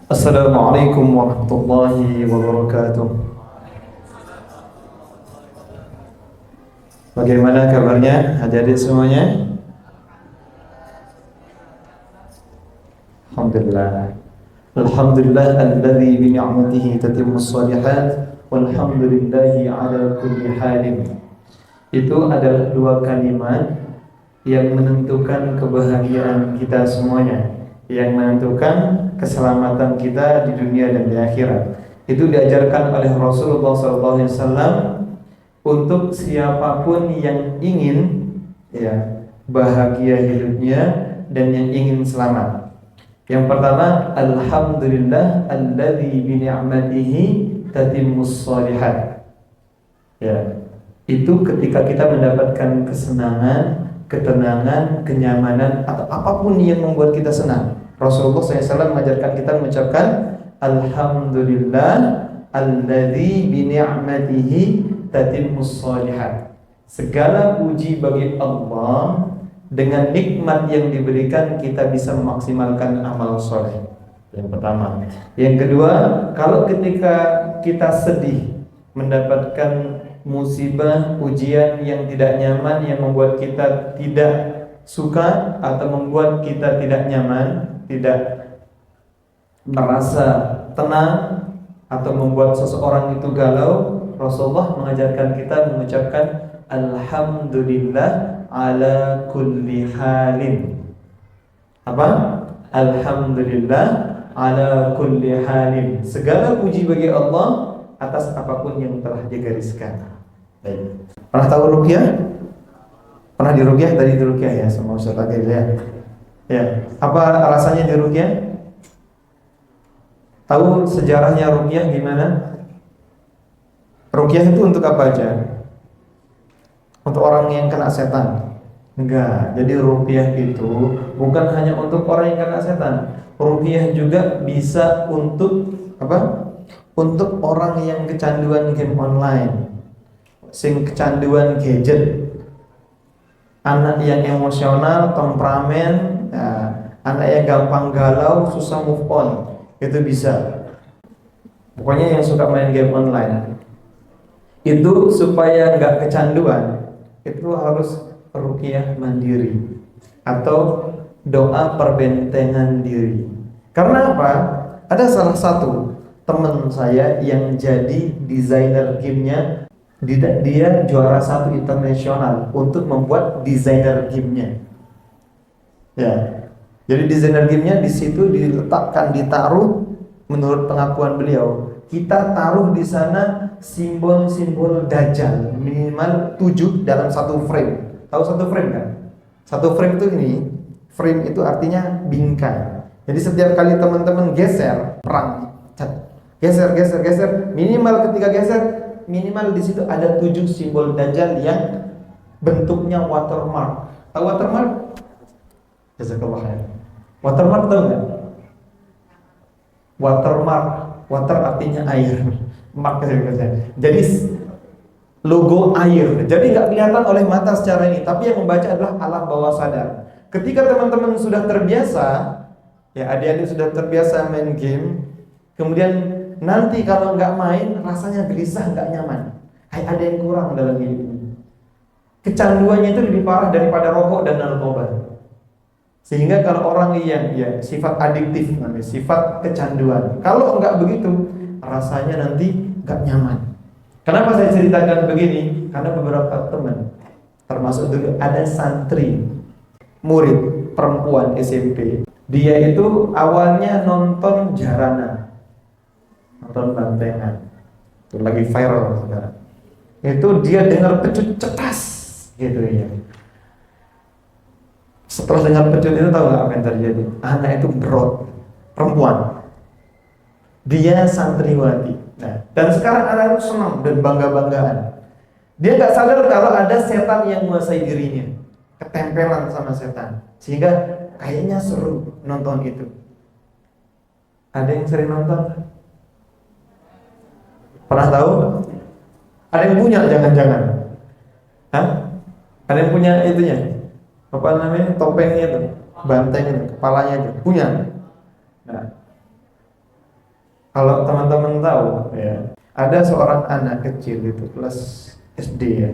Assalamualaikum warahmatullahi wabarakatuh. Bagaimana kabarnya adik-adik semuanya? Alhamdulillah. Alhamdulillah alladzi bi ni'matihi tatimmus shalihat walhamdulillahi ala kulli halin. Itu adalah dua kalimat yang menentukan kebahagiaan kita semuanya, yang menentukan keselamatan kita di dunia dan di akhirat. Itu diajarkan oleh Rasulullah SAW untuk siapapun yang ingin bahagia hidupnya dan yang ingin selamat. Yang pertama, alhamdulillah alladzi bi ni'matihi tatimmus shalihat. Itu ketika kita mendapatkan kesenangan, ketenangan, kenyamanan atau apapun yang membuat kita senang. Rasulullah SAW mengajarkan kita mengucapkan alhamdulillah alladzi bi ni'matihi tatimmus shalihat. Segala puji bagi Allah, dengan nikmat yang diberikan kita bisa memaksimalkan amal soleh. Yang pertama. Yang kedua, kalau ketika kita sedih, mendapatkan musibah, ujian yang tidak nyaman, yang membuat kita tidak suka atau membuat kita tidak nyaman, tidak merasa tenang, atau membuat seseorang itu galau, Rasulullah mengajarkan kita mengucapkan alhamdulillah ala kulli halin. Apa? Alhamdulillah ala kulli halin. Segala puji bagi Allah atas apapun yang telah digariskan. Baik. Pernah tahu ruqyah? Pernah diruqyah? Tadi diruqyah ya sama Ustaz Agil ya. Ya. Apa alasannya diruqyah? Tahu sejarahnya ruqyah gimana? Ruqyah itu untuk apa aja? Untuk orang yang kena setan? Enggak. Jadi ruqyah itu bukan hanya untuk orang yang kena setan. Ruqyah juga bisa untuk apa? Untuk orang yang kecanduan game online, sing kecanduan gadget, anak yang emosional, temperamen, anak yang gampang galau, susah move on, itu bisa. Pokoknya yang suka main game online, itu supaya nggak kecanduan, itu harus ruqyah mandiri atau doa perbentengan diri. Karena apa? Ada salah satu teman saya yang jadi desainer gamenya, dia juara 1 internasional untuk membuat desainer gamenya. Ya, jadi desainer gamenya di situ diletakkan, ditaruh menurut pengakuan beliau. Kita taruh di sana simbol-simbol dajjal minimal 7 dalam satu frame. Tahu satu frame kan? Satu frame itu ini, frame itu artinya bingkai. Jadi setiap kali teman-teman geser, perang, geser, minimal ketika geser, minimal di situ ada 7 simbol dajjal yang bentuknya watermark. Tahu watermark? Jazakallah khair. Watermark tahu nggak? Watermark, water artinya air, mark jadi logo air. Jadi nggak kelihatan oleh mata secara ini, tapi yang membaca adalah alam bawah sadar. Ketika teman-teman sudah terbiasa, ya adik-adik sudah terbiasa main game, kemudian nanti kalau nggak main rasanya gelisah, nggak nyaman. Ada yang kurang dalam hidup ini. Kecanduannya itu lebih parah daripada rokok dan narkoba. Sehingga kalau orang yang sifat adiktif, sifat kecanduan, kalau nggak begitu rasanya nanti nggak nyaman. Kenapa saya ceritakan begini? Karena beberapa teman, termasuk dulu ada santri, murid perempuan SMP. Dia itu awalnya nonton jarana, nonton bantengan, itu lagi viral sekarang. Itu dia dengar pecut cetas, gitu ya. Setelah dengar pecut itu tahu nggak apa yang terjadi? Anak itu berot, perempuan. Dia santriwati. Nah, dan sekarang anak itu senang dan bangga-banggaan. Dia nggak sadar kalau ada setan yang menguasai dirinya, ketempelan sama setan, sehingga kayaknya seru nonton itu. Ada yang sering nonton? Pernah tahu? Ada yang punya jangan-jangan? Hah? Ada yang punya itunya? Apa namanya? Topengnya itu, banteng itu, kepalanya itu. Punya? Nah, Kalau teman-teman tahu ya, ada seorang anak kecil itu kelas SD ya.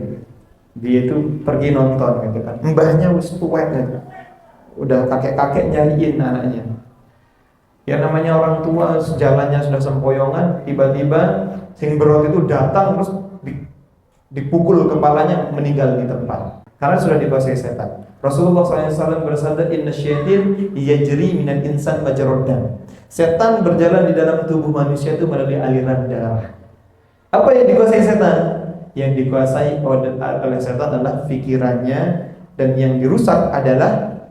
Dia itu pergi nonton gitu kan. Mbahnya wis tuwek gitu. Udah kakek-kakek nyariin anaknya. Ya namanya orang tua jalannya sudah sempoyongan, tiba-tiba sing berot itu datang terus dipukul kepalanya meninggal di tempat karena sudah dikuasai setan. Rasulullah SAW bersabda, Inna syaitin yajri minan insan majrad dam. Setan berjalan di dalam tubuh manusia itu melalui aliran darah. Apa yang dikuasai setan? Yang dikuasai oleh setan adalah pikirannya, dan yang dirusak adalah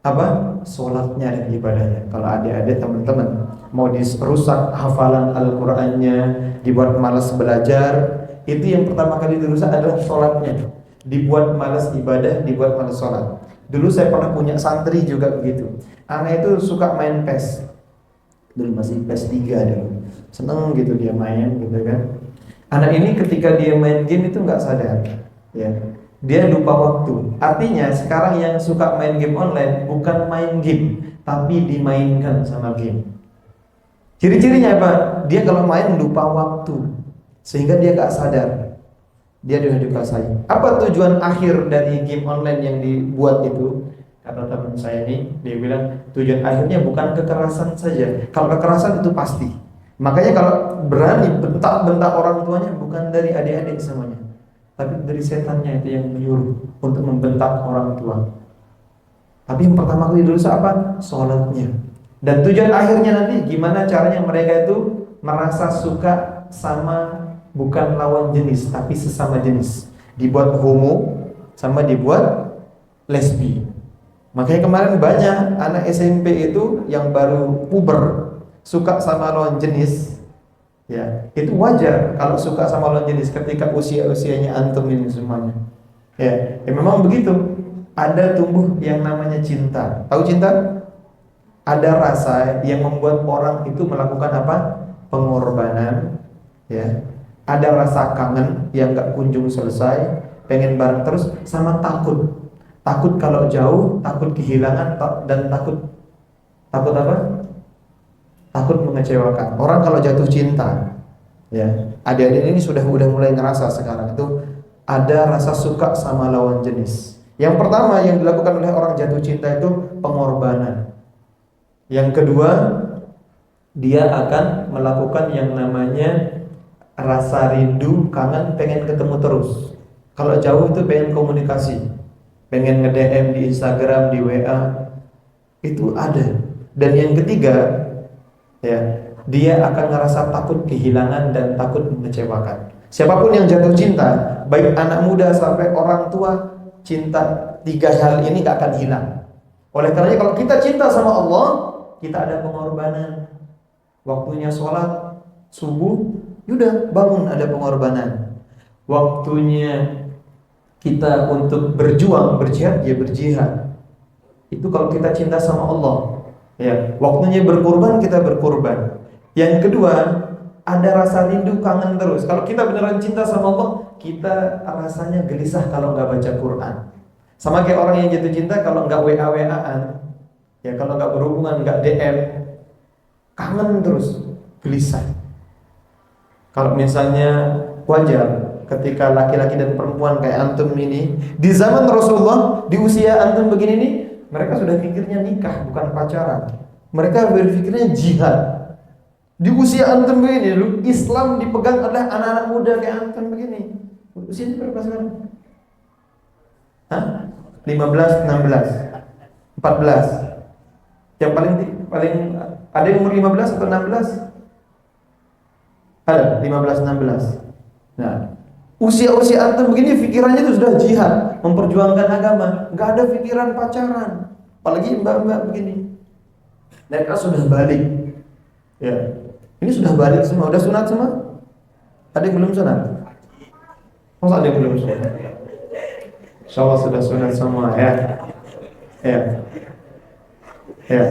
apa? Sholatnya dan ibadahnya. Kalau adik-adik teman-teman mau dirusak hafalan Al-Qur'annya, dibuat malas belajar, itu yang pertama kali dirusak adalah sholatnya. Dibuat malas ibadah, dibuat malas sholat. Dulu saya pernah punya santri juga begitu. Anak itu suka main PES. Dulu masih PES 3 dulu. Seneng gitu dia main gitu kan. Anak ini ketika dia main game itu nggak sadar, ya. Dia lupa waktu. Artinya sekarang yang suka main game online bukan main game, tapi dimainkan sama game. Ciri-cirinya apa? Dia kalau main lupa waktu, sehingga dia gak sadar dia sudah dikuasai. Apa tujuan akhir dari game online yang dibuat itu? Kata teman saya ini, dia bilang tujuan akhirnya bukan kekerasan saja. Kalau kekerasan itu pasti. Makanya kalau berani bentak-bentak orang tuanya bukan dari adik-adik semuanya, tapi dari setannya itu yang menyuruh untuk membentak orang tua. Tapi yang pertama kali dulu apa? Sholatnya. Dan tujuan akhirnya nanti gimana caranya mereka itu merasa suka sama bukan lawan jenis tapi sesama jenis. Dibuat homo sama dibuat lesbi. Makanya kemarin banyak anak SMP itu yang baru puber suka sama lawan jenis. Ya, itu wajar kalau suka sama lawan jenis ketika usia-usianya antum ini semuanya. Ya, memang begitu. Ada tumbuh yang namanya cinta. Tahu cinta? Ada rasa yang membuat orang itu melakukan apa? Pengorbanan, ya. Ada rasa kangen yang gak kunjung selesai, pengen bareng terus, sama takut. Takut kalau jauh, takut kehilangan, dan takut apa? Takut mengecewakan. Orang kalau jatuh cinta, ya, adik-adik ini sudah mulai ngerasa sekarang itu ada rasa suka sama lawan jenis. Yang pertama yang dilakukan oleh orang jatuh cinta itu pengorbanan. Yang kedua, dia akan melakukan yang namanya rasa rindu, kangen, pengen ketemu terus. Kalau jauh itu pengen komunikasi, pengen nge-DM di Instagram, di WA, itu ada. Dan yang ketiga, ya, dia akan ngerasa takut kehilangan dan takut mengecewakan. Siapapun yang jatuh cinta, baik anak muda sampai orang tua, cinta tiga hal ini gak akan hilang. Oleh karenanya kalau kita cinta sama Allah, kita ada pengorbanan. Waktunya sholat subuh, yaudah bangun, ada pengorbanan. Waktunya kita untuk berjuang, berjihad, ya berjihad. Itu kalau kita cinta sama Allah. Ya, waktunya berkorban, kita berkorban. Yang kedua, ada rasa rindu, kangen terus. Kalau kita beneran cinta sama Allah, kita rasanya gelisah kalau nggak baca Quran. Sama kayak orang yang jatuh cinta kalau nggak WA-WA-an, ya, kalau nggak berhubungan, nggak DM, kangen terus, gelisah. Kalau misalnya wajar ketika laki-laki dan perempuan kayak antum ini di zaman Rasulullah, di usia antum begini nih, mereka sudah pikirnya nikah, bukan pacaran. Mereka berpikirnya jihad. Di usia antum begini, lu Islam dipegang oleh anak-anak muda kayak antum begini. Usianya berapa sekarang? Hah? 15, 16, 14. Yang paling ada yang umur 15 atau 16? Ada 15, 16. Nah, usia-usia antum begini pikirannya itu sudah jihad, memperjuangkan agama, nggak ada pikiran pacaran. Apalagi mbak-mbak begini. Mereka sudah balik. Ya. Ini sudah balik semua, udah sunat semua? Ada yang belum sunat? Masa ada yang belum sunat? Insyaallah sudah sunat semua ya. Ya. Ya.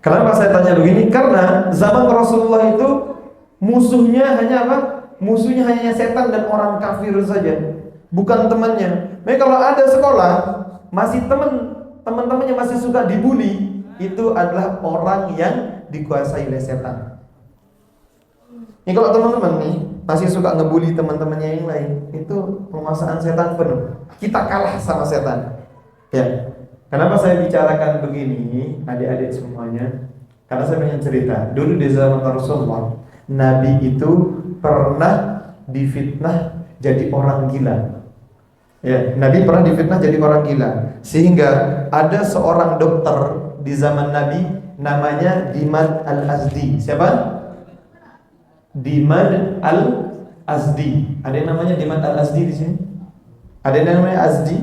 Kenapa saya tanya begini? Karena zaman Rasulullah itu musuhnya hanya apa? Musuhnya hanya setan dan orang kafir saja, bukan temannya. Tapi kalau ada sekolah masih teman-temannya masih suka dibully, itu adalah orang yang dikuasai oleh setan. Ini kalau teman-teman nih masih suka ngebully teman-temannya yang lain, itu penguasaan setan penuh. Kita kalah sama setan. Ya. Kenapa saya bicarakan begini, adik-adik semuanya? Karena saya pengen cerita. Dulu di zaman Rasulullah, Nabi itu pernah difitnah jadi orang gila. Ya, Nabi pernah difitnah jadi orang gila. Sehingga ada seorang dokter di zaman Nabi namanya Dimad Al-Azdi. Siapa? Dimad Al-Azdi. Ada yang namanya Dimad Al-Azdi di sini? Ada yang namanya Azdi?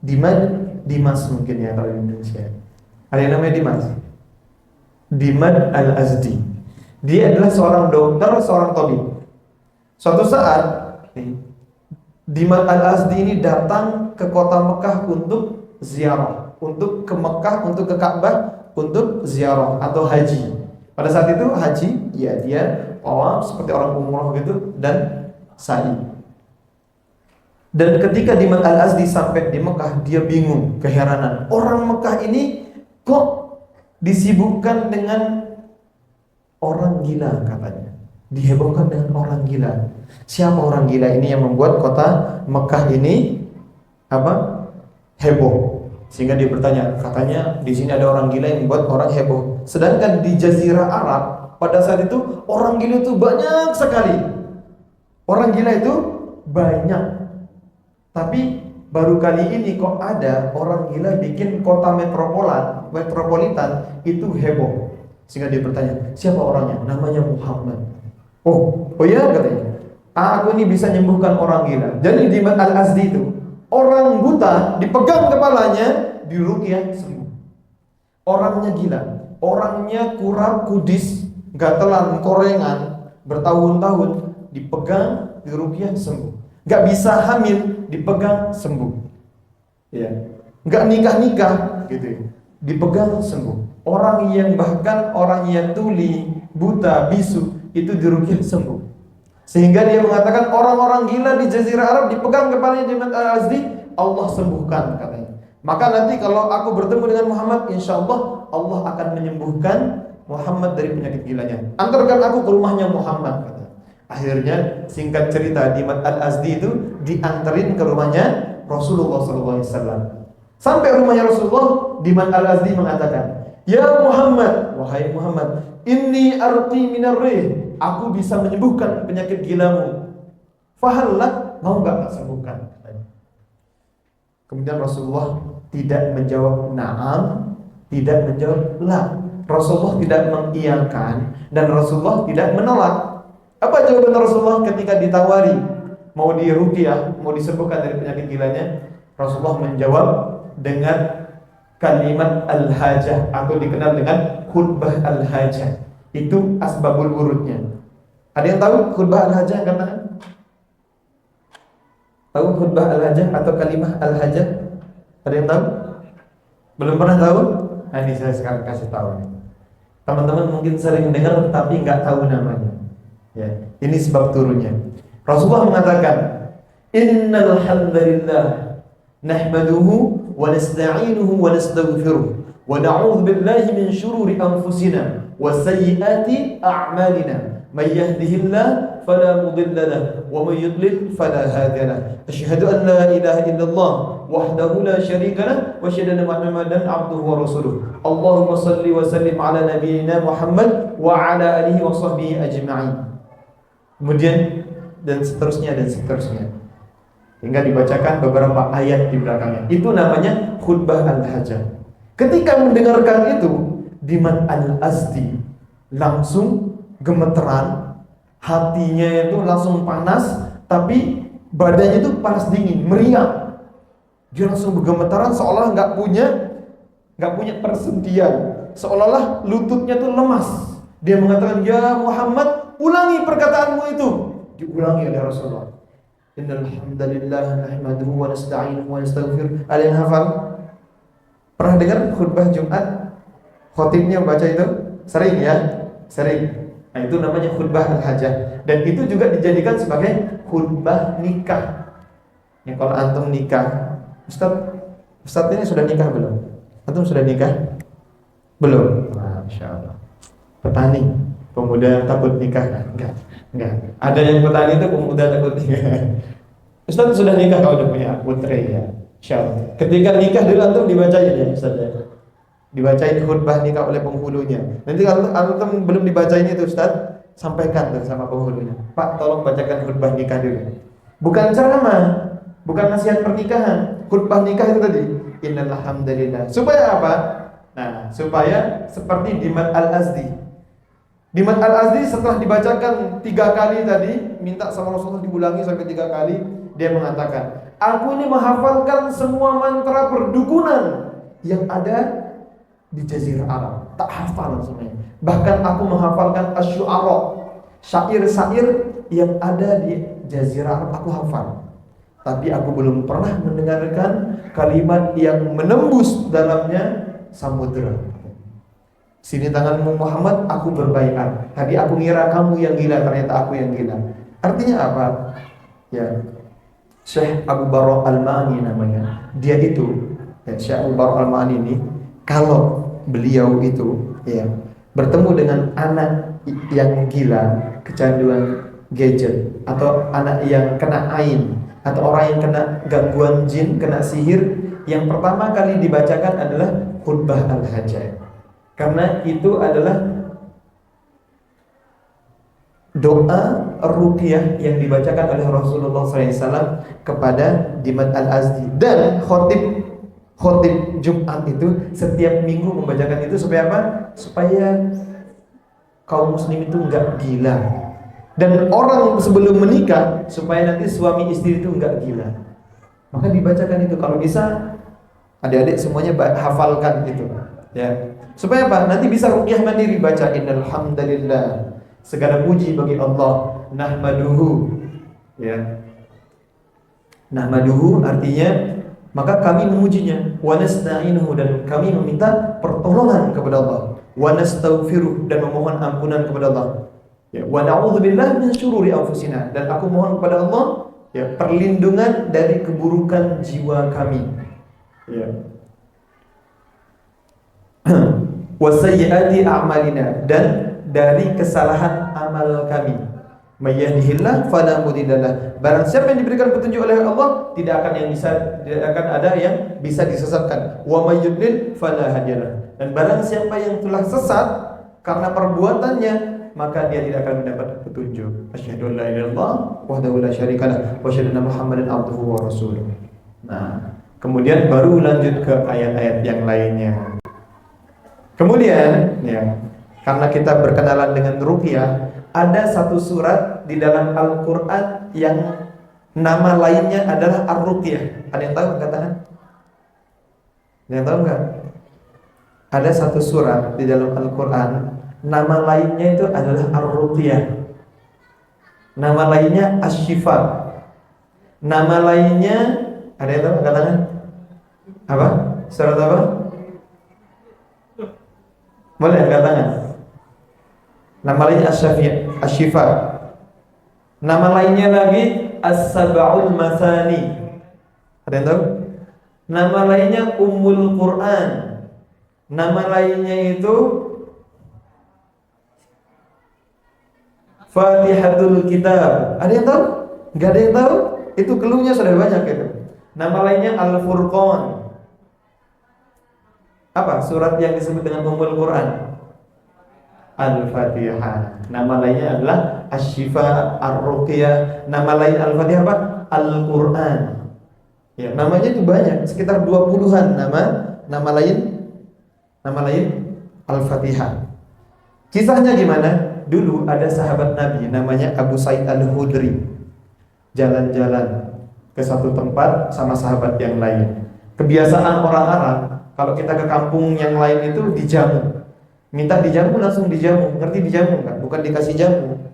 Dimad, Dimas mungkin ya kalau di Indonesia. Ada yang namanya Dimas? Dimad Al-Azdi. Dia adalah seorang dokter, seorang tabib. Suatu saat Dimad Al-Azdi ini datang ke kota Mekah untuk ziarah, untuk ke Mekah, untuk ke Ka'bah, untuk ziarah atau haji. Pada saat itu haji, ya dia tawaf seperti orang umroh gitu dan sa'i. Dan ketika Dimad Al-Azdi sampai di Mekah, dia bingung, keheranan. Orang Mekah ini kok disibukkan dengan orang gila katanya. Dihebohkan dengan orang gila. Siapa orang gila ini yang membuat kota Mekah ini heboh? Sehingga dia bertanya, katanya di sini ada orang gila yang membuat orang heboh. Sedangkan di Jazirah Arab pada saat itu orang gila itu banyak sekali. Orang gila itu banyak. Tapi baru kali ini kok ada orang gila bikin kota metropolitan itu heboh. Sehingga dia bertanya, siapa orangnya? Namanya Muhammad. Oh ya katanya. Aku ini bisa menyembuhkan orang gila. Jadi di Dimad Al-Azdi itu orang buta dipegang kepalanya, diruqyah sembuh. Orangnya gila, orangnya kurang kudis, gatelan, korengan, bertahun-tahun dipegang, diruqyah sembuh. Gak bisa hamil, dipegang sembuh. Ya. Gak nikah-nikah gitu ya. Dipegang sembuh. Orang yang bahkan orang yang tuli, buta, bisu itu diruqyah sembuh. Sehingga dia mengatakan orang-orang gila di Jazirah Arab dipegang kepalanya Dimad Al-Azdi, Allah sembuhkan katanya. Maka nanti kalau aku bertemu dengan Muhammad, insyaallah Allah akan menyembuhkan Muhammad dari penyakit gilanya. Antarkan aku ke rumahnya Muhammad katanya. Akhirnya singkat cerita Dimad Al-Azdi itu dianterin ke rumahnya Rasulullah SAW. Sampai rumahnya Rasulullah, Dimad Al-Azdi mengatakan, ya Muhammad, wahai Muhammad, inni arqi minar rih, aku bisa menyembuhkan penyakit gilamu. Fahallak, mau enggak sembuhkan? Kemudian Rasulullah tidak menjawab na'am, tidak menjawab la. Rasulullah tidak mengiyakan dan Rasulullah tidak menolak. Apa jawaban Rasulullah ketika ditawari mau diruqyah, mau disembuhkan dari penyakit gilanya? Rasulullah menjawab dengan kalimat al-hajah atau dikenal dengan khutbah al-hajah. Itu asbabul wurudnya. Ada yang tahu khutbah al-hajah katakan? Tahu khutbah al-hajah atau kalimah al-hajah? Ada yang tahu? Belum pernah tahu? Nah, ini saya sekarang kasih tahu. Teman-teman mungkin sering dengar tapi nggak tahu namanya. Ya, ini sebab turunnya. Rasulullah mengatakan, innal hamdalillah nahmaduhu wa nasta'inuhu wa nastaghfiruh wa na'udzu billahi min shururi anfusina wa sayyiati a'malina may yahdihillahu fala mudilla lahu wa may yudlil fala hadiya lahu asyhadu an la ilaha illallah wahdahu la syarika lahu wa asyhadu anna muhammadan abduhu wa rasuluh Allahumma salli wa sallim ala nabiyyina Muhammad wa ala alihi wa sahbihi ajma'in. Kemudian dan seterusnya hingga dibacakan beberapa ayat di belakangnya. Itu namanya khutbah al-hajah. Ketika mendengarkan itu, Dimad Al-Azdi langsung gemeteran, hatinya itu langsung panas, tapi badannya itu panas dingin, meriang. Dia langsung bergemetaran seolah nggak punya persendian, seolah-olah lututnya tuh lemas. Dia mengatakan, ya Muhammad, ulangi perkataanmu itu. Diulangi oleh Rasulullah. Innal hamdalillah nahmaduhu wa nasta'inuhu wa nastaghfiruh. Ada yang hafal? Pernah dengar khutbah Jumat? Khatibnya baca itu? Sering ya? Sering. Nah, itu namanya khutbah al-hajah. Dan itu juga dijadikan sebagai khutbah nikah. Ya, kalau antum nikah, Ustaz ini sudah nikah belum? Antum sudah nikah? Belum? Masya Allah. Petani. Pemuda takut nikah? Enggak. Ada yang bertanya itu pemuda takut nikah. Ustaz sudah nikah, kau udah punya putri ya. Insyaallah. Ketika nikah dulu antum dibacain ya Ustaz ya. Dibacain khutbah nikah oleh penghulunya. Nanti kalau antum belum dibacain itu Ustaz, sampaikan tuh sama penghulunya. Pak, tolong bacakan khutbah nikah dulu. Bukan ceramah, bukan nasihat pernikahan. Khutbah nikah itu tadi. Innal hamdalillah. Supaya apa? Nah, supaya seperti Dimat Al-Azdi. Dimat Al-Azdi setelah dibacakan 3 kali tadi, minta sama Rasulullah diulangi sampai 3 kali, dia mengatakan, aku ini menghafalkan semua mantra perdukunan yang ada di Jazirah Arab. Tak hafal semuanya. Bahkan aku menghafalkan asy'ara, syair-syair yang ada di Jazirah Arab aku hafal. Tapi aku belum pernah mendengarkan kalimat yang menembus dalamnya samudra. Sini tanganmu Muhammad, aku berbaiat. Tadi aku ngira kamu yang gila, ternyata aku yang gila. Artinya apa? Ya, Syekh Abu Barra Al-Ma'ani namanya. Dia itu, ya, Syekh Abu Barra Al-Ma'ani ini, kalau beliau itu ya bertemu dengan anak yang gila, kecanduan gadget, atau anak yang kena ain, atau orang yang kena gangguan jin, kena sihir, yang pertama kali dibacakan adalah khutbah al-hajat. Karena itu adalah doa ruqyah yang dibacakan oleh Rasulullah SAW kepada Dimat Al-Azdi. Dan khotib Jumat itu setiap minggu membacakan itu supaya apa? Supaya kaum muslim itu enggak gila. Dan orang sebelum menikah supaya nanti suami istri itu enggak gila. Maka dibacakan itu. Kalau bisa adik-adik semuanya hafalkan itu. Ya. Supaya apa? Nanti bisa ruqyah mandiri, baca innal hamdalillah. Segala puji bagi Allah, nahmaduhu. Ya. Nahmaduhu artinya maka kami memujinya, wa nasta'inuhu, dan kami meminta pertolongan kepada Allah, wa nastaghfiruh, dan memohon ampunan kepada Allah. Ya, wa na'udzubillahi min syururi anfusina, dan aku mohon kepada Allah ya perlindungan dari keburukan jiwa kami. Ya. Wasayyiati a'malina, dan dari kesalahan amal kami. May yahdihillah fala mudhillalah. Barang siapa yang diberikan petunjuk oleh Allah, tidak akan ada yang bisa disesatkan. Wa may yudlil fala hadiyalah. Dan barang siapa yang telah sesat karena perbuatannya, maka dia tidak akan mendapat petunjuk. Asyhadu an la ilaha illallah wahdahu la syarikalah wa asyhadu anna Muhammadan abduhu wa rasuluh. Nah, kemudian baru lanjut ke ayat-ayat yang lainnya. Kemudian ya, karena kita berkenalan dengan ruqyah, ada satu surat di dalam Al-Quran yang nama lainnya adalah Ar-Ruqyah. Ada yang tahu katakan? Ada yang tahu enggak? Ada satu surat di dalam Al-Quran, nama lainnya itu adalah Ar-Ruqyah. Nama lainnya Asy-Syifa. Nama lainnya, ada yang tahu katakan? Apa? Surat apa? Boleh angkat tangan. Nama lainnya Asy-Syifa. Nama lainnya lagi As-Sab'ul Masani. Ada yang tahu? Nama lainnya Ummul Quran. Nama lainnya itu Fatihatul Kitab. Ada yang tahu? Enggak ada yang tahu? Itu clue-nya sudah banyak itu. Nama lainnya Al-Furqan. Apa surat yang disebut dengan Ummul Quran? Al-Fatihah. Nama lainnya adalah Asy-Syifa, Ar-Ruqyah. Nama lain Al-Fatihah apa? Al-Quran. Ya, namanya itu banyak, sekitar 20-an nama lain Al-Fatihah. Kisahnya gimana? Dulu ada sahabat Nabi namanya Abu Sa'id Al-Khudri. Jalan-jalan ke satu tempat sama sahabat yang lain. Kebiasaan orang Arab, kalau kita ke kampung yang lain itu dijamu. Minta dijamu langsung dijamu. Ngerti dijamu kan? Bukan dikasih jamu.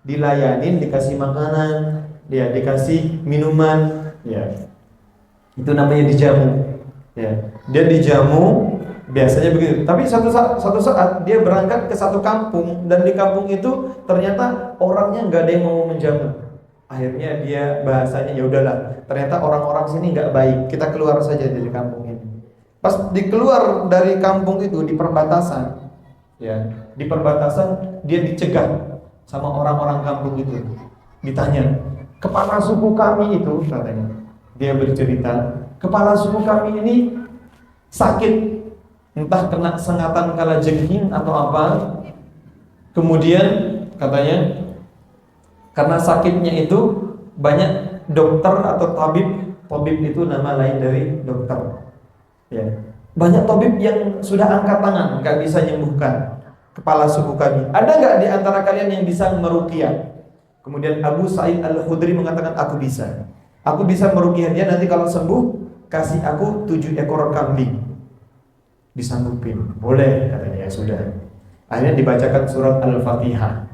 Dilayanin, dikasih makanan, dia dikasih minuman, ya. Itu namanya dijamu. Ya. Dia dijamu biasanya begitu. Tapi satu saat dia berangkat ke satu kampung, dan di kampung itu ternyata orangnya nggak ada yang mau menjamu. Akhirnya dia bahasanya, ya udahlah, ternyata orang-orang sini nggak baik, kita keluar saja dari kampung ini. Pas dikeluar dari kampung itu di perbatasan, ya, di perbatasan dia dicegah sama orang-orang kampung itu. Ditanya, kepala suku kami itu, katanya, dia bercerita, kepala suku kami ini sakit, entah kena sengatan kalajengking atau apa. Kemudian katanya, karena sakitnya itu banyak dokter atau tabib itu nama lain dari dokter, ya. Banyak tabib yang sudah angkat tangan, nggak bisa menyembuhkan kepala suku kami. Ada nggak di antara kalian yang bisa meruqyah? Kemudian Abu Sa'id Al-Khudri mengatakan, aku bisa. Aku bisa meruqyah dia, nanti kalau sembuh kasih aku 7 ekor kambing. Disanggupin. Boleh, katanya, ya sudah. Akhirnya dibacakan surat Al-Fatihah.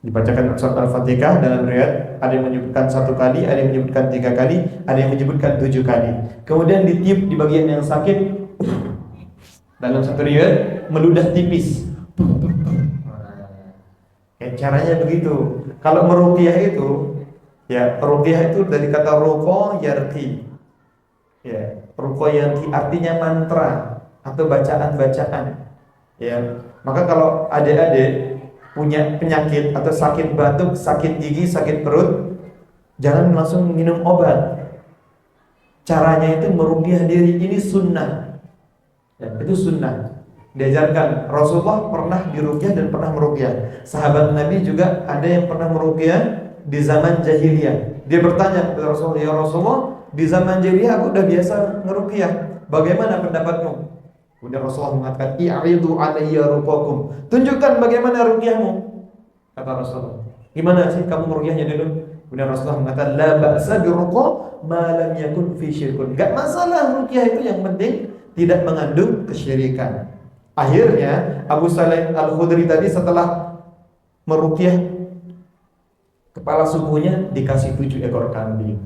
Dibacakan surat Al-Fatihah dalam riwayat ada yang menyebutkan 1 kali, ada yang menyebutkan 3 kali, ada yang menyebutkan 7 kali. Kemudian ditiup di bagian yang sakit. Dalam satu riwayat meludah tipis. Caranya begitu. Kalau meruqyah itu, ya, ruqyah itu dari kata ruqa yarqi. Ya, ruqa yarqi artinya mantra atau bacaan-bacaan. Ya, maka kalau adik-adik punya penyakit atau sakit batuk, sakit gigi, sakit perut, jangan langsung minum obat. Caranya itu meruqyah diri, ini sunnah. Ya, itu sunnah. Diajarkan, Rasulullah pernah diruqyah dan pernah meruqyah. Sahabat Nabi juga ada yang pernah meruqyah di zaman jahiliyah. Dia bertanya kepada Rasulullah, ya Rasulullah, di zaman jahiliyah aku udah biasa ngeruqyah, bagaimana pendapatmu? Kemudian Rasulullah mengatakan, i'ridu alayya ruqakum, tunjukkan bagaimana ruqyahmu. Kata Rasulullah, gimana sih kamu meruqyahnya dulu? Kemudian Rasulullah mengatakan, la ba'sa biruqa ma lam yakun fi syirkun. Enggak masalah ruqyah itu, yang penting tidak mengandung kesyirikan. Akhirnya Abu Sa'id Al-Khudri tadi setelah meruqyah kepala sukunya dikasih 7 ekor kambing.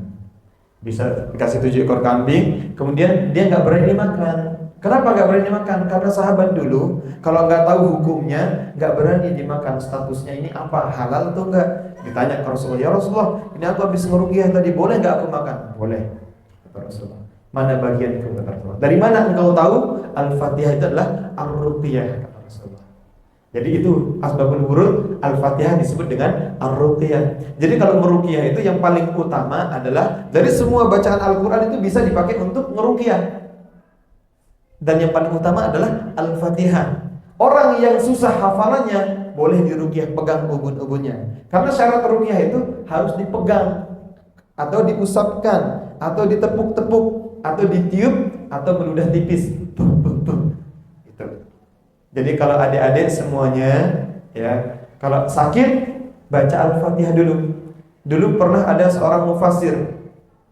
Bisa dikasih 7 ekor kambing. Kemudian dia nggak berani makan. Kenapa nggak berani makan? Karena sahabat dulu kalau nggak tahu hukumnya nggak berani dimakan. Statusnya ini apa? Halal atau enggak? Ditanya ke Rasulullah, ya Rasulullah, ini aku habis ngeruqyah tadi, boleh nggak aku makan? Boleh, kata Rasulullah. Mana bagian itu, kata Rasulullah? Dari mana engkau tahu? Al-Fatihah itu adalah ar-ruqyah, kata Rasulullah. Jadi itu asbabul wurud, Al-Fatihah disebut dengan ar-ruqyah. Jadi kalau meruqyah itu yang paling utama adalah dari semua bacaan Al-Quran itu bisa dipakai untuk meruqyah. Dan yang paling utama adalah Al-Fatihah. Orang yang susah hafalannya boleh diruqyah, pegang ubun-ubunnya. Karena syarat ruqyah itu harus dipegang atau diusapkan atau ditepuk-tepuk atau ditiup atau meludah tipis. Itu. Jadi kalau adik-adik semuanya, ya, kalau sakit baca Al-Fatihah dulu. Dulu pernah ada seorang mufassir,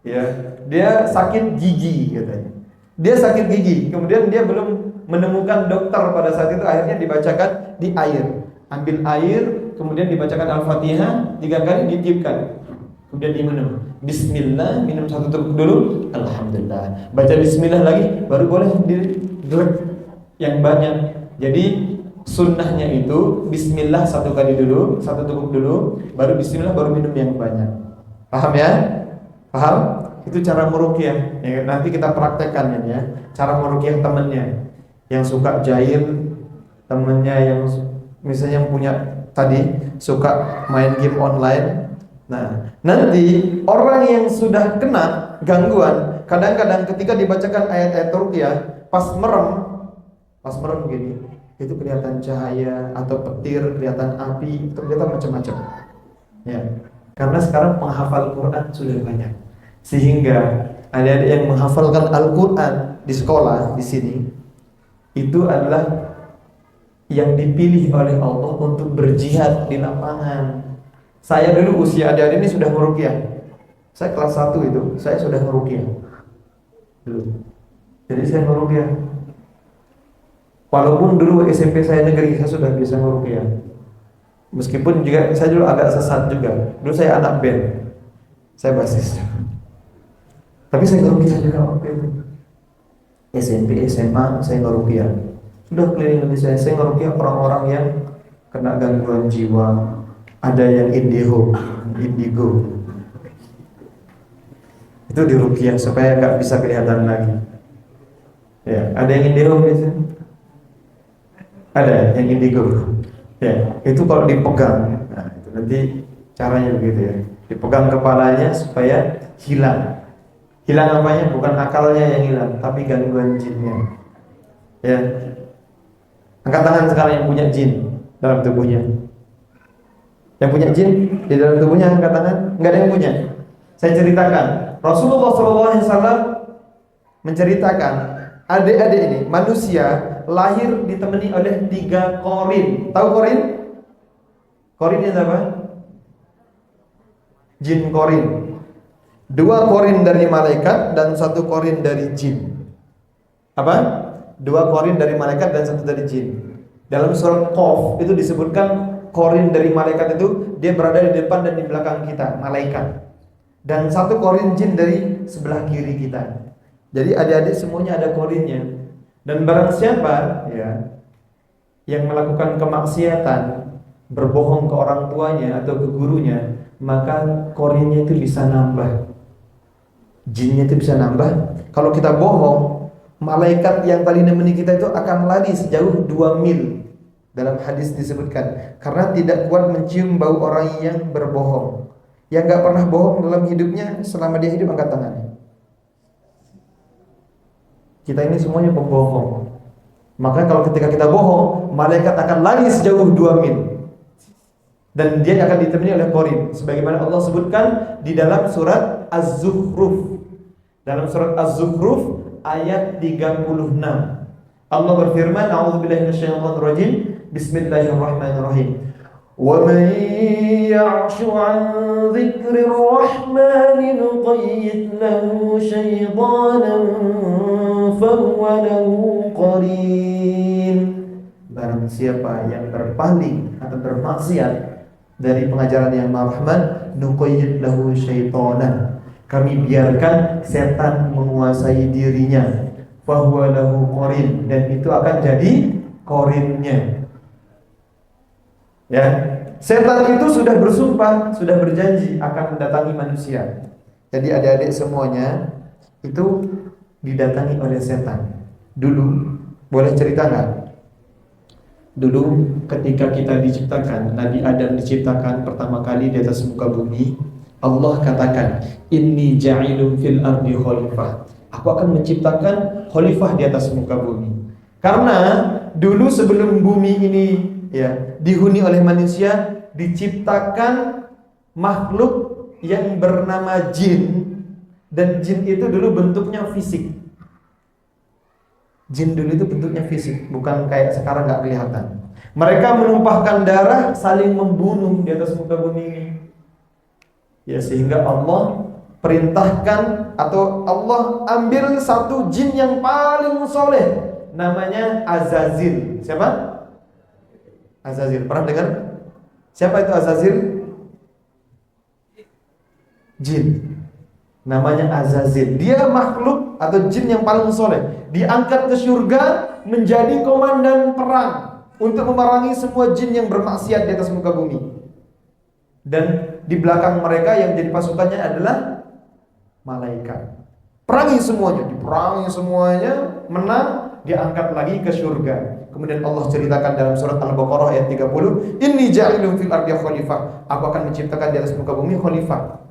ya, dia sakit gigi katanya. Dia sakit gigi, kemudian dia belum menemukan dokter pada saat itu, akhirnya dibacakan di air. Ambil air, kemudian dibacakan Al-Fatihah 3 kali, ditiupkan. Kemudian diminum. Bismillah, minum 1 teguk dulu. Alhamdulillah. Baca bismillah lagi, baru boleh didelek yang banyak. Jadi sunnahnya itu bismillah 1 kali dulu, 1 teguk dulu, baru bismillah, baru minum yang banyak. Paham ya? Paham? Itu cara meruqyah. Ya, nanti kita praktekkan ya. Cara meruqyah temannya yang suka jahil, temannya yang misalnya yang punya tadi suka main game online. Nah, nanti orang yang sudah kena gangguan, kadang-kadang ketika dibacakan ayat-ayat ruqyah, pas merem gini, itu kelihatan cahaya atau petir, kelihatan api, kelihatan macam-macam. Ya, karena sekarang penghafal Quran sudah banyak, sehingga adik-adik yang menghafalkan Al-Quran di sekolah di sini itu adalah yang dipilih oleh Allah untuk berjihad di lapangan. Saya dulu usia adik-adik ini sudah meruqyah. Saya kelas 1 itu, saya sudah meruqyah dulu. Jadi saya meruqyah. Walaupun dulu SMP saya negeri, saya sudah bisa meruqyah. Meskipun juga saya dulu agak sesat juga. Dulu saya anak band, saya basis. Tapi saya meruqyah juga waktu itu. SMP, SMA saya meruqyah. Sudah keliling Indonesia, saya meruqyah orang-orang yang kena gangguan jiwa. Ada yang indigo, itu diruqyah supaya nggak bisa kelihatan lagi. Ya, ada yang indigo biasanya. Ada yang indigo. Ya, itu kalau dipegang. Nah, itu nanti caranya begitu ya. Dipegang kepalanya supaya hilang. Hilang apanya? Bukan akalnya yang hilang, tapi gangguan jinnya. Ya. Angkat tangan sekarang yang punya jin dalam tubuhnya. Yang punya jin di dalam tubuhnya, angkat tangan. Enggak ada yang punya. Saya ceritakan. Rasulullah SAW menceritakan adik-adik ini manusia lahir ditemani oleh 3 korin. Tahu korin? Korin itu apa? Jin korin. 2 korin dari malaikat dan 1 korin dari jin. Apa? 2 korin dari malaikat dan 1 dari jin. Dalam surat Qaf itu disebutkan korin dari malaikat itu dia berada di depan dan di belakang kita, malaikat. Dan 1 korin jin dari sebelah kiri kita. Jadi adik-adik semuanya ada korinnya. Dan barang siapa ya yang melakukan kemaksiatan, berbohong ke orang tuanya atau ke gurunya, maka korinnya itu bisa nambah. Jinnya itu bisa nambah. Kalau kita bohong, malaikat yang tadi nemeni kita itu akan lari sejauh 2 mil. Dalam hadis disebutkan, karena tidak kuat mencium bau orang yang berbohong. Yang gak pernah bohong dalam hidupnya, selama dia hidup angkat tangan. Kita ini semuanya pembohong. Maka kalau ketika kita bohong, malaikat akan lari sejauh 2 mil. Dan dia akan ditemani oleh korin, sebagaimana Allah sebutkan di dalam surat Az-Zukhruf. Dalam surat Az-Zukhruf ayat 36, Allah berfirman, a'udzubillahi minasyaitonir rajim, bismillahirrahmanirrahim. Wa man ya'shu 'an dzikrir rahmani nuqayyid lahu syaitanan fahuwa lahu qarin. Barang siapa yang berpaling atau bermaksiat dari pengajaran yang Rahman, nuqayyid lahu syaitanan, kami biarkan setan menguasai dirinya, fahuwa lahu qarin, dan itu akan jadi qarinnya. Ya, setan itu sudah bersumpah, sudah berjanji akan mendatangi manusia. Jadi adik-adik semuanya itu didatangi oleh setan. Dulu, boleh cerita nggak? Dulu ketika kita diciptakan, Nabi Adam diciptakan pertama kali di atas muka bumi, Allah katakan, inni ja'ilun fil ardi khalifah. Aku akan menciptakan khalifah di atas muka bumi. Karena dulu sebelum bumi ini ya dihuni oleh manusia, diciptakan makhluk yang bernama jin. Dan jin itu dulu bentuknya fisik. Jin dulu itu bentuknya fisik, bukan kayak sekarang gak kelihatan. Mereka menumpahkan darah, saling membunuh di atas muka bumi ini. Ya, sehingga Allah perintahkan atau Allah ambil 1 jin yang paling soleh, namanya Azazil. Siapa? Azazil. Pernah dengar? Siapa itu Azazil? Jin. Namanya Azazil. Dia makhluk atau jin yang paling soleh. Diangkat ke surga menjadi komandan perang untuk memerangi semua jin yang bermaksiat di atas muka bumi. Dan di belakang mereka yang jadi pasukannya adalah malaikat. Perangi semuanya, diperangi semuanya, menang, diangkat lagi ke surga. Kemudian Allah ceritakan dalam surat Al-Baqarah ayat 30, inni ja'ilun fil ardi khalifah. Aku akan menciptakan di atas muka bumi khalifah.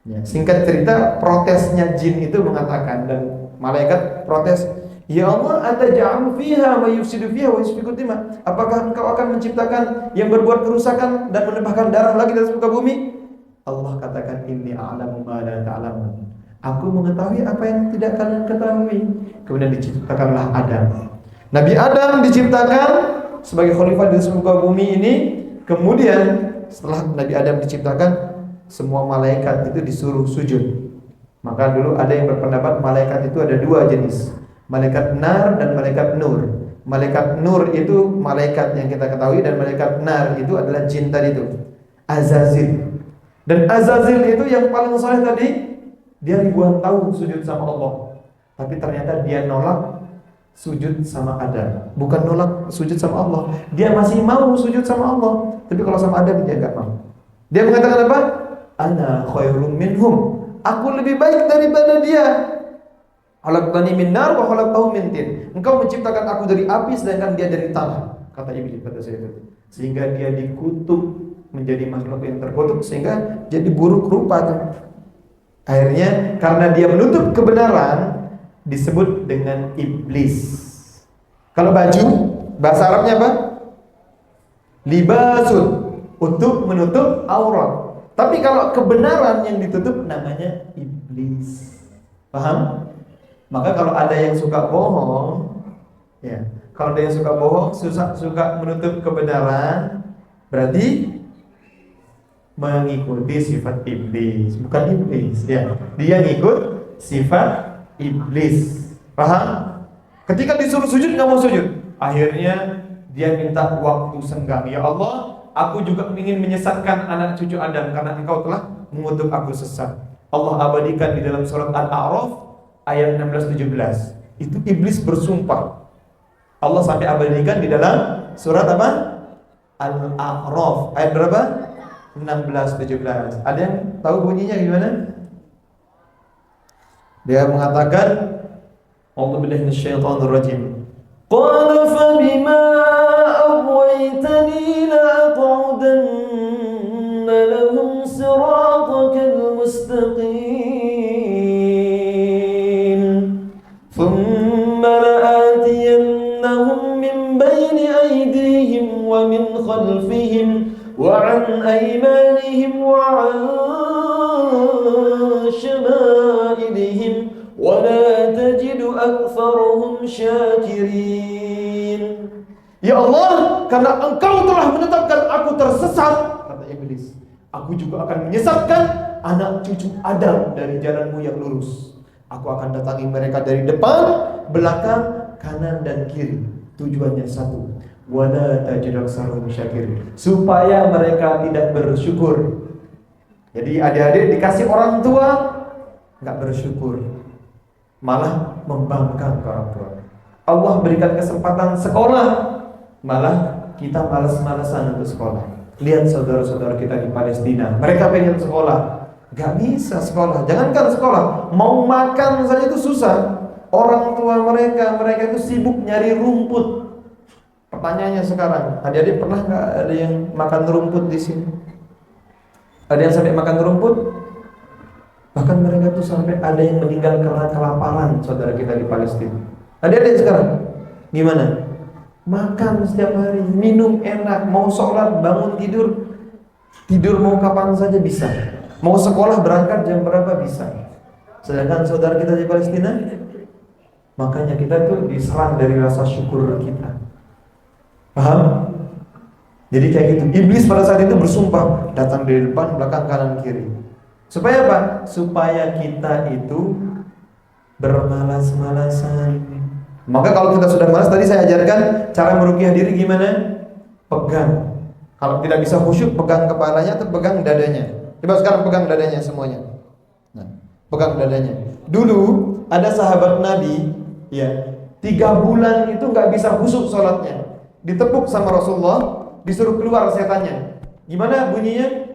Ya, singkat cerita, protesnya jin itu mengatakan, dan malaikat protes, ya Allah, ataj'alu fiha ma yufsidu fiha wa yasfiku dima. Apakah engkau akan menciptakan yang berbuat kerusakan dan menumpahkan darah lagi di atas muka bumi? Allah katakan, inni a'lamu ma la ta'lamun. Aku mengetahui apa yang tidak kalian ketahui. Kemudian diciptakanlah Adam. Nabi Adam diciptakan sebagai khalifah di atas muka bumi ini. Kemudian setelah Nabi Adam diciptakan, semua malaikat itu disuruh sujud. Maka dulu ada yang berpendapat malaikat itu ada 2 jenis, malaikat nar dan malaikat nur. Malaikat nur itu malaikat yang kita ketahui, dan malaikat nar itu adalah jin tadi itu, Azazil. Dan Azazil itu yang paling soleh tadi, dia ribuan tahun sujud sama Allah, tapi ternyata dia nolak sujud sama Adam. Bukan nolak sujud sama Allah, dia masih mau sujud sama Allah, tapi kalau sama Adam dia enggak mau. Dia mengatakan apa? Ana khairum minhum. Aku lebih baik daripada dia. Khalaqtani min nar wa khalaqtahu min tin. Engkau menciptakan aku dari api sedangkan dia dari tanah, kata iblis pada saat itu. Sehingga dia dikutuk menjadi makhluk yang terkutuk, sehingga jadi buruk rupa tuh. Akhirnya karena dia menutup kebenaran disebut dengan iblis. Kalau baju bahasa Arabnya apa? Libasun, untuk menutup aurat. Tapi kalau kebenaran yang ditutup namanya iblis. Paham? Maka kalau ada yang suka bohong, ya, kalau ada yang suka bohong, suka menutup kebenaran, berarti mengikuti sifat iblis, bukan iblis, ya. Dia ngikut sifat iblis. Paham? Ketika disuruh sujud nggak mau sujud, akhirnya dia minta waktu senggang. Ya Allah, aku juga ingin menyesatkan anak cucu Adam karena engkau telah mengutuk aku sesat. Allah abadikan di dalam surat Al-A'raf ayat 16-17. Itu iblis bersumpah. Allah sampai abadikan di dalam surat apa? Al-A'raf ayat berapa? 16-17. Ada yang tahu bunyinya gimana? Dia mengatakan, A'udzu billahi minasyaitonir rajim. Qala fa bima aghwaytani la'aq'udanna lahum siratakal mustaqim. Thumma la'atiyannahum min bayni aydihim wa min khalfihim wa 'an aymanihim wa 'an shama'ilihim wa la tajidu aktsarahum syakirin. Ya Allah, karena engkau telah menetapkan aku tersesat, kata iblis, aku juga akan menyesatkan anak cucu Adam dari jalanmu yang lurus. Aku akan datangi mereka dari depan, belakang, kanan dan kiri. Tujuannya satu, wala tajidu aktsarahum syakirin, supaya mereka tidak bersyukur. Jadi adik-adik dikasih orang tua nggak bersyukur, malah membangkang ke orang tua. Allah berikan kesempatan sekolah, malah kita malas-malasan untuk sekolah. Lihat saudara-saudara kita di Palestina, mereka pengen sekolah, gak bisa sekolah. Jangankan sekolah, mau makan saja itu susah. Orang tua mereka itu sibuk nyari rumput. Pertanyaannya sekarang, adik-adik pernah gak ada yang makan rumput di sini? Ada yang sampai makan rumput? Bahkan mereka tuh sampai ada yang meninggal karena kelaparan, saudara kita di Palestina. Adik-adik sekarang gimana? Makan setiap hari, minum enak, mau sholat, bangun tidur mau kapan saja bisa. Mau sekolah berangkat jam berapa bisa. Sedangkan saudara kita di Palestina, makanya kita tuh diserang dari rasa syukur kita. Paham? Jadi kayak gitu. Iblis pada saat itu bersumpah, datang dari depan, belakang, kanan, kiri. Supaya apa? Supaya kita itu bermalas-malasan. Maka kalau kita sudah malas, tadi saya ajarkan cara meruqyah diri gimana? Pegang. Kalau tidak bisa khusyuk, pegang kepalanya atau pegang dadanya. Coba sekarang pegang dadanya semuanya. Nah, pegang dadanya. Dulu ada sahabat Nabi, ya, 3 bulan itu nggak bisa khusyuk sholatnya. Ditepuk sama Rasulullah, disuruh keluar setannya. Gimana bunyinya?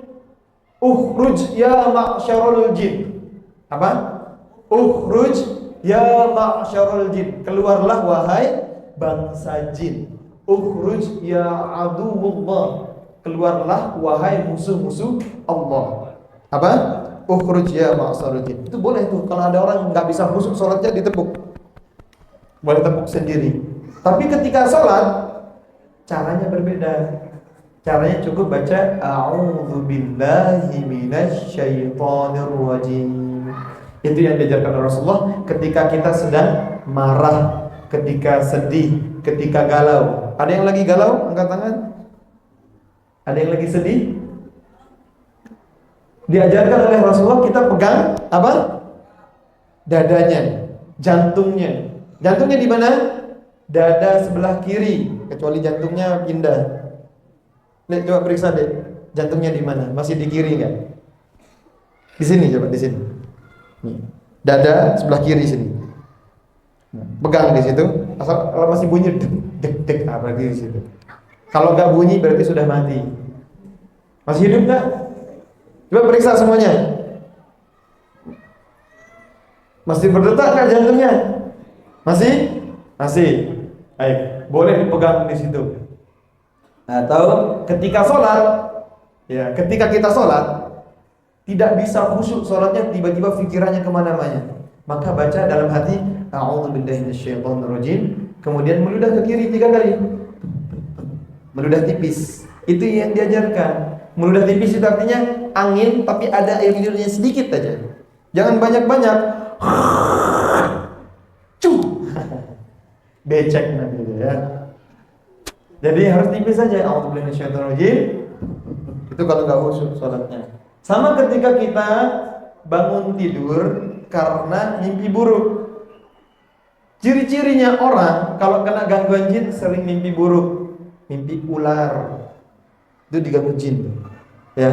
Ukhruj ya ma'syarul jin. Apa? Ukhruj ya ma'syarul jin. Keluarlah wahai bangsa jin. Ukhruj ya aduwullah. Keluarlah wahai musuh-musuh Allah. Apa? Ukhruj ya ma'syarul jin. Itu boleh tuh. Kalau ada orang nggak bisa khusyuk sholatnya, ditepuk. Boleh tepuk sendiri. Tapi ketika sholat, caranya berbeda. Caranya cukup baca a'udzu billahi minasyaitonir rajim. Itu yang diajarkan Rasulullah ketika kita sedang marah, ketika sedih, ketika galau. Ada yang lagi galau? Angkat tangan. Ada yang lagi sedih? Diajarkan oleh Rasulullah kita pegang apa? Dadanya, jantungnya. Jantungnya di mana? Dada sebelah kiri, kecuali jantungnya pindah. Lihat, coba periksa deh, jantungnya di mana? Masih di kiri enggak? Di sini, coba di sini. Nih. Dada sebelah kiri sini. Pegang di situ. Asal kalau masih bunyi dek dek berarti di situ. Kalau enggak bunyi berarti sudah mati. Masih hidup enggak? Coba periksa semuanya. Masih berdetak nggak jantungnya? Masih? Masih. Baik, boleh dipegang di situ. Atau ketika sholat, ya, ketika kita sholat tidak bisa khusyuk sholatnya, tiba-tiba pikirannya kemana-mana, maka baca dalam hati a'udzubillahi minasyaitonirrajim, kemudian meludah ke kiri 3 kali, meludah tipis. Itu yang diajarkan. Meludah tipis itu artinya angin tapi ada air liurnya sedikit aja, jangan banyak-banyak. Cuh, becek nanti ya. Jadi harus tipis saja. A'udzubillahi minasyaitonirrajim. Itu kalau nggak khusyuk sholatnya. Sama ketika kita bangun tidur karena mimpi buruk. Ciri-cirinya orang kalau kena gangguan jin sering mimpi buruk, mimpi ular. Itu diganggu jin, ya,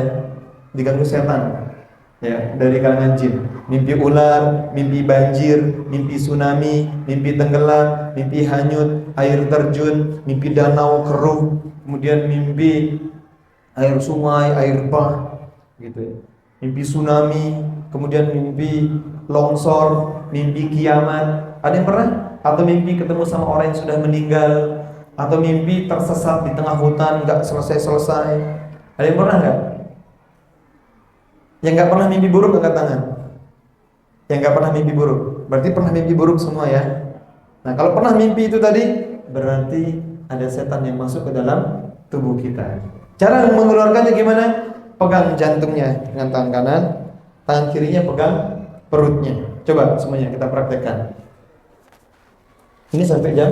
diganggu setan, ya, dari kalangan jin. Mimpi ular, mimpi banjir, mimpi tsunami, mimpi tenggelam, mimpi hanyut, air terjun, mimpi danau keruh, kemudian mimpi air sungai, air bah, gitu ya. Mimpi tsunami, kemudian mimpi longsor, mimpi kiamat. Ada yang pernah? Atau mimpi ketemu sama orang yang sudah meninggal, atau mimpi tersesat di tengah hutan nggak selesai-selesai. Ada yang pernah nggak? Yang nggak pernah mimpi buruk angkat tangan. Yang nggak pernah mimpi buruk, berarti pernah mimpi buruk semua ya. Nah, kalau pernah mimpi itu tadi berarti ada setan yang masuk ke dalam tubuh kita. Cara mengeluarkannya gimana? Pegang jantungnya dengan tangan kanan, tangan kirinya pegang perutnya. Coba semuanya kita praktekkan. Ini sampai jam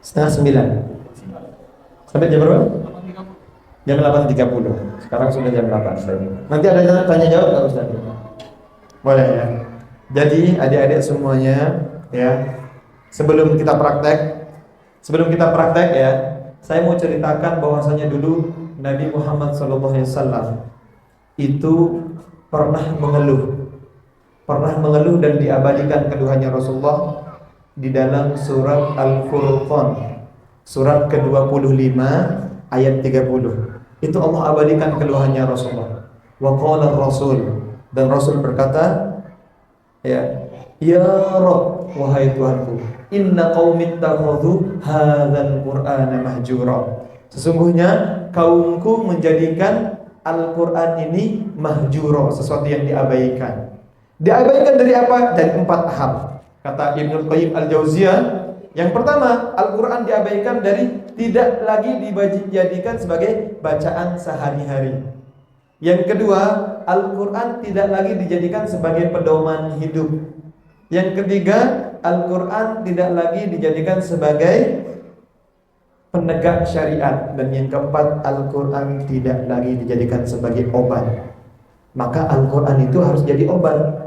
8:30. Sampai jam berapa? Jam 8:30. Sekarang sudah jam 8. Nanti ada tanya jawab nggak Ustaz? Boleh ya. Jadi adik-adik semuanya ya, sebelum kita praktek ya, saya mau ceritakan bahwasanya dulu Nabi Muhammad SAW itu pernah mengeluh dan diabadikan keluhannya Rasulullah di dalam surat Al-Furqan, surat ke-25 ayat 30. Itu Allah abadikan keluhannya Rasulullah. Wa qala Rasul, dan Rasul berkata, ya Rabb, wahai Tuhanku, inna qaumi ittakhadhu hadzal qur'ana mahjura. Sesungguhnya kaumku menjadikan Al-Qur'an ini mahjura, sesuatu yang diabaikan. Diabaikan dari apa? Dari 4 hal. Kata Ibnu Qayyim Al-Jauziyah, yang pertama, Al-Qur'an diabaikan dari tidak lagi dijadikan sebagai bacaan sehari-hari. Yang kedua, Al-Qur'an tidak lagi dijadikan sebagai pedoman hidup. Yang ketiga, Al-Qur'an tidak lagi dijadikan sebagai penegak syariat. Dan yang keempat, Al-Qur'an tidak lagi dijadikan sebagai obat. Maka Al-Qur'an itu harus jadi obat.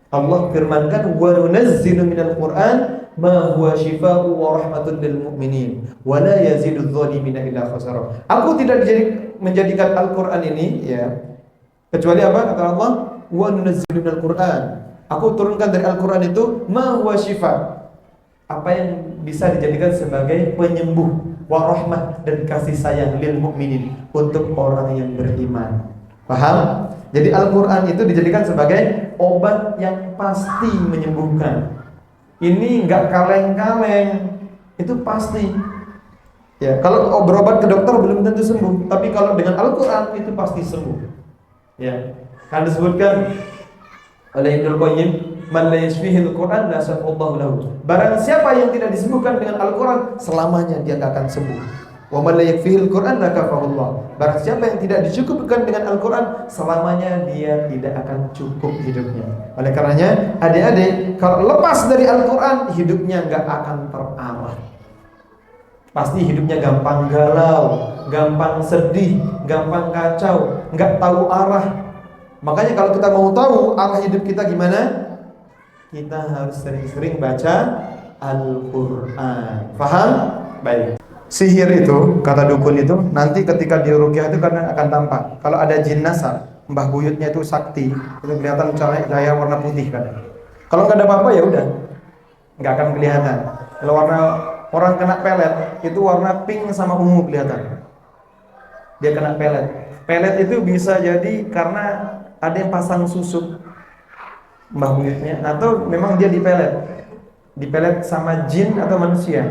Allah firmankan, wa nunazzilu minal Qur'an ma huwa syifaa'u wa rahmatun lil mu'minin wa la yazidudz zalimina illa khasara. Aku tidak menjadikan Al-Qur'an ini ya kecuali apa? Kata Allah, wa nunazzilu minal Qur'an. Aku turunkan dari Al-Qur'an itu ma huwa syifa', apa yang bisa dijadikan sebagai penyembuh, wa rahmah, dan kasih sayang lil mu'minin, untuk orang yang beriman. Paham? Jadi Al-Qur'an itu dijadikan sebagai obat yang pasti menyembuhkan. Ini enggak kaleng-kaleng, itu pasti. Ya, kalau berobat ke dokter belum tentu sembuh, tapi kalau dengan Al-Qur'an itu pasti sembuh. Ya, kan disebutkan oleh Ibnu Qayyim, man la yashfihil Qur'an la shafallahu lahu. Barang siapa yang tidak disembuhkan dengan Al-Qur'an, selamanya dia enggak akan sembuh. Wa man la yakfihil Qur'an la kafahullah. Barang siapa yang tidak dicukupkan dengan Al-Qur'an, selamanya dia tidak akan cukup hidupnya. Oleh karenanya, adik-adik, kalau lepas dari Al-Qur'an, hidupnya enggak akan terarah. Pasti hidupnya gampang galau, gampang sedih, gampang kacau, enggak tahu arah. Makanya kalau kita mau tahu arah hidup kita gimana, kita harus sering-sering baca Al-Qur'an. Paham? Baik. Sihir itu, kata dukun itu, nanti ketika di ruqyah itu karena akan tampak. Kalau ada jin nasar, mbah buyutnya itu sakti, itu kelihatan cahaya warna putih kan. Kalau nggak ada apa-apa ya udah, nggak akan kelihatan. Kalau warna orang kena pelet, itu warna pink sama ungu kelihatan. Dia kena pelet. Pelet itu bisa jadi karena ada yang pasang susuk. mbah buyutnya, atau memang dia dipelet sama jin atau manusia.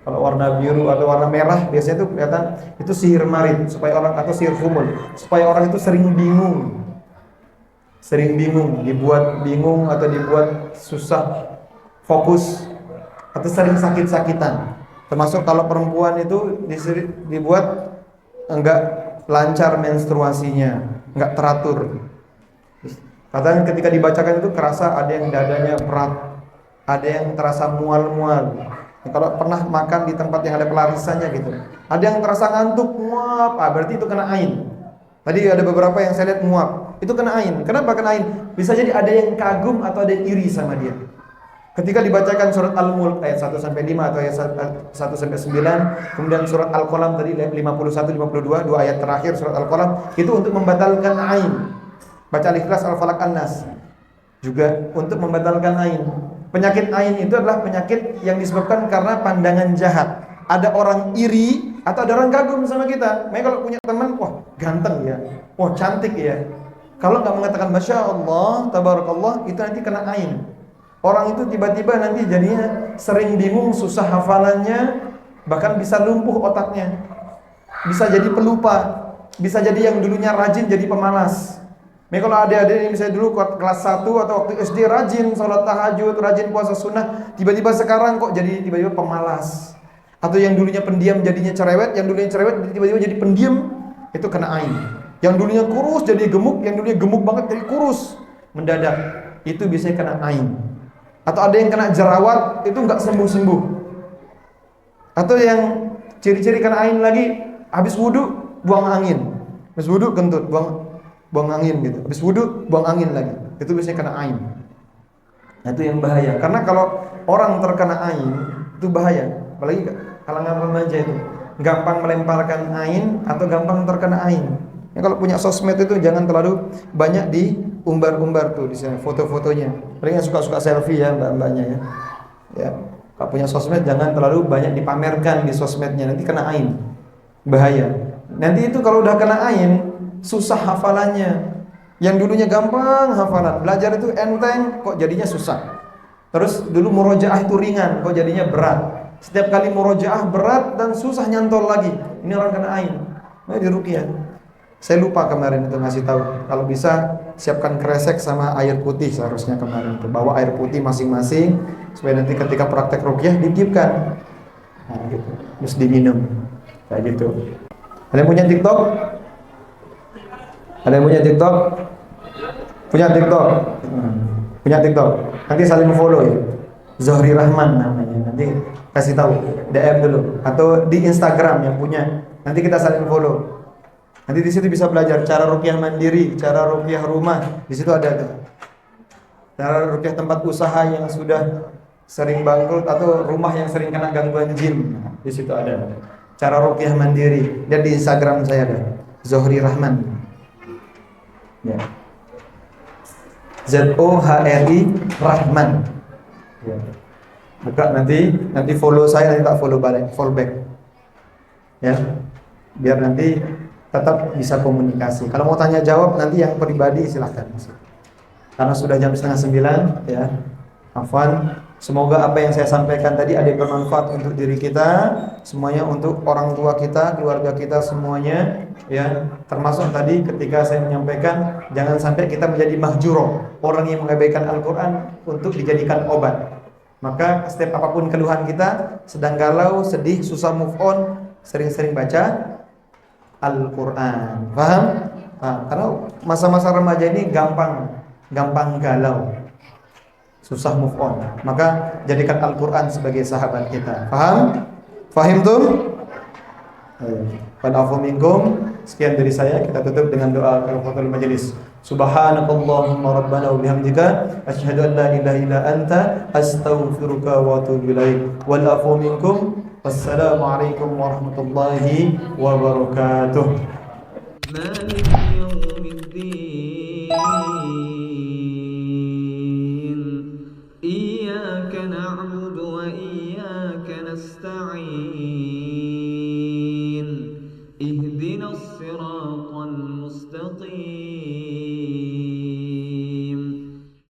Kalau warna biru atau warna merah biasanya itu kelihatan itu sihir marit supaya orang, atau sihir humul supaya orang itu sering bingung, dibuat bingung atau dibuat susah fokus atau sering sakit-sakitan. Termasuk kalau perempuan itu dibuat enggak lancar menstruasinya, enggak teratur. Kadang ketika dibacakan itu kerasa ada yang dadanya berat, ada yang terasa mual-mual. Kalau pernah makan di tempat yang ada pelarisannya gitu, ada yang terasa ngantuk, muap, berarti itu kena ain. Tadi ada beberapa yang saya lihat muap, itu kena ain. Kenapa kena ain? Bisa jadi ada yang kagum atau ada yang iri sama dia. Ketika dibacakan surat Al-Mulk ayat 1 sampai 5 atau ayat 1 sampai 9, kemudian surat Al-Qalam tadi 51 52, dua ayat terakhir surat Al-Qalam itu untuk membatalkan ain. Baca Al-Ikhlas, Al-Falaq, An-Nas juga untuk membatalkan ain. Penyakit ain itu adalah penyakit yang disebabkan karena pandangan jahat. Ada orang iri atau ada orang kagum sama kita. Makanya kalau punya teman, wah ganteng ya, wah cantik ya, kalau nggak mengatakan Masya Allah, Tabarakallah, itu nanti kena ain. Orang itu tiba-tiba nanti jadinya sering bingung, susah hafalannya, bahkan bisa lumpuh otaknya, bisa jadi pelupa, bisa jadi yang dulunya rajin jadi pemalas. Makanya kalau adik-adik ini misalnya dulu kelas 1 atau waktu SD rajin sholat tahajud, rajin puasa sunnah, tiba-tiba sekarang kok jadi tiba-tiba pemalas. Atau yang dulunya pendiam jadinya cerewet, yang dulunya cerewet tiba-tiba jadi pendiam, itu kena ain. Yang dulunya kurus jadi gemuk, yang dulunya gemuk banget jadi kurus mendadak, itu biasanya kena ain. Atau ada yang kena jerawat itu nggak sembuh-sembuh. Atau yang ciri-ciri kena ain lagi, habis wudu buang angin, habis wudu kentut buang angin gitu, habis wudu buang angin lagi, itu biasanya kena ain. Nah, itu yang bahaya, karena kalau orang terkena ain itu bahaya, apalagi kalangan remaja itu gampang melemparkan ain atau gampang terkena ain. Ya, kalau punya sosmed itu jangan terlalu banyak diumbar-umbar tuh di sana foto-fotonya. Paling yang suka-suka selfie ya mbak-mbaknya ya. Ya, kalau punya sosmed jangan terlalu banyak dipamerkan di sosmednya, nanti kena ain. Bahaya. Nanti itu kalau udah kena ain susah hafalannya. Yang dulunya gampang hafalan, belajar itu enteng, kok jadinya susah. Terus dulu murojaah itu ringan, kok jadinya berat. Setiap kali murojaah berat dan susah nyantol lagi. Ini orang kena ain. Nah, di ruqyah. Saya lupa kemarin itu ngasih tahu. Kalau bisa siapkan kresek sama air putih seharusnya kemarin itu. Bawa air putih masing-masing supaya nanti ketika praktek ruqyah ditiupkan. Nah, gitu. Terus diminum. Kayak gitu. Ada yang punya TikTok? Ada yang punya TikTok? Punya TikTok? Punya TikTok? Nanti saling follow ya. Zohri Rahman namanya. Nanti kasih tahu, DM dulu atau di Instagram yang punya. Nanti kita saling follow. Nanti di situ bisa belajar cara ruqyah mandiri, cara ruqyah rumah. Di situ ada tuh. Cara ruqyah tempat usaha yang sudah sering bangkrut atau rumah yang sering kena gangguan jin. Di situ ada. Cara ruqyah mandiri. Dan di Instagram saya ada. Zohri Rahman. Ya. ZOHRI Rahman. Ya. Buka nanti follow saya, nanti tak follow balik, follow back. Ya. Biar nanti tetap bisa komunikasi. Kalau mau tanya jawab nanti yang pribadi silahkan. Karena sudah jam 8:30 ya. Afwan, semoga apa yang saya sampaikan tadi ada bermanfaat untuk diri kita, semuanya untuk orang tua kita, keluarga kita semuanya ya. Termasuk tadi ketika saya menyampaikan jangan sampai kita menjadi mahjuro, orang yang mengabaikan Al-Qur'an untuk dijadikan obat. Maka setiap apapun keluhan kita, sedang galau, sedih, susah move on, sering-sering baca Al-Quran. Paham? Nah, karena masa-masa remaja ini gampang galau, susah move on. Maka jadikan Al-Quran sebagai sahabat kita. Paham? Fahim tuh? Wa'afu minkum. Sekian dari saya, kita tutup dengan doa kafatul majelis. Subhanakallahumma rabbana wa bihamdika asyhadu an la ilaha illa anta astaghfiruka wa atubu ilaik. Wal afu minkum. Wassalamualaikum warahmatullahi wabarakatuh. Malik yaumiddin. Iyyaka na'budu wa iyyaka nasta'in.